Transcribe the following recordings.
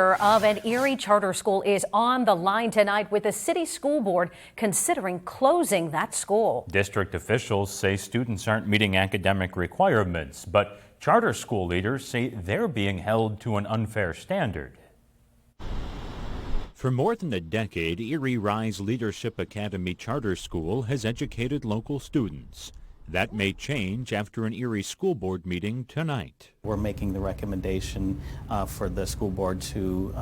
Of an Erie Charter School is on the line tonight with the city school board considering closing that school. District officials say students aren't meeting academic requirements, but charter school leaders say they're being held to an unfair standard. For more than a decade, Erie Rise Leadership Academy Charter School has educated local students. That may change after an Erie school board meeting tonight. We're making the recommendation for the school board to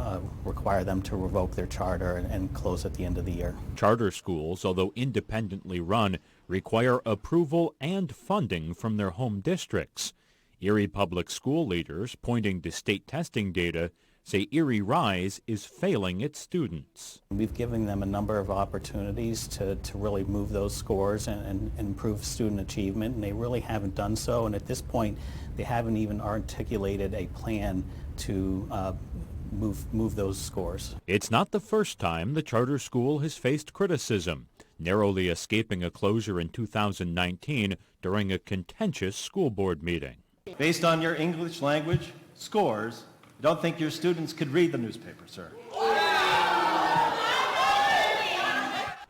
require them to revoke their charter and close at the end of the year. Charter schools, although independently run, require approval and funding from their home districts. Erie public school leaders, pointing to state testing data, say Erie Rise is failing its students. We've given them a number of opportunities to really move those scores and improve student achievement, and they really haven't done so. And at this point, they haven't even articulated a plan to move those scores. It's not the first time the charter school has faced criticism, narrowly escaping a closure in 2019 during a contentious school board meeting. Based on your English language scores, I don't think your students could read the newspaper, sir.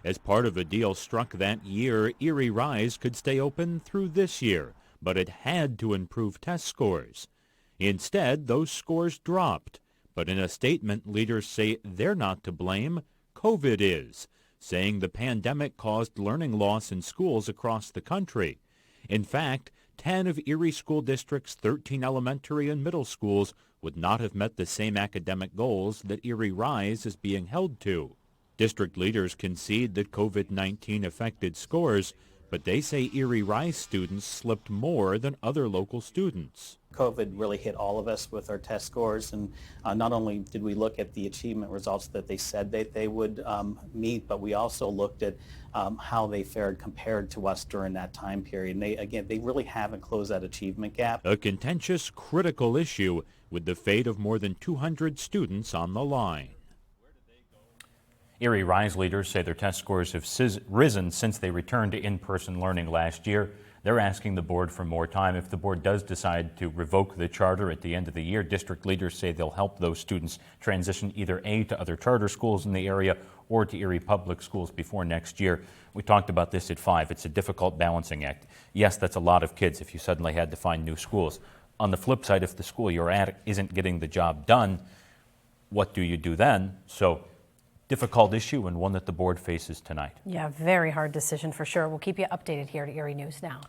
As part of a deal struck that year, Erie Rise could stay open through this year, but it had to improve test scores. Instead, those scores dropped. But in a statement, leaders say they're not to blame, COVID is, saying the pandemic caused learning loss in schools across the country. In fact, 10 of Erie School District's 13 elementary and middle schools would not have met the same academic goals that Erie Rise is being held to. District leaders concede that COVID-19 affected scores, but they say Erie Rise students slipped more than other local students. COVID really hit all of us with our test scores, and not only did we look at the achievement results that they said that they would meet, but we also looked at how they fared compared to us during that time period. And they really haven't closed that achievement gap. A contentious, critical issue with the fate of more than 200 students on the line. Erie Rise leaders say their test scores have risen since they returned to in-person learning last year. They're asking the board for more time. If the board does decide to revoke the charter at the end of the year, district leaders say they'll help those students transition either A, to other charter schools in the area or to Erie public schools before next year. We talked about this at 5. It's a difficult balancing act. Yes, that's a lot of kids if you suddenly had to find new schools. On the flip side, if the school you're at isn't getting the job done, what do you do then? So, difficult issue and one that the board faces tonight. Yeah, very hard decision for sure. We'll keep you updated here at Erie News Now.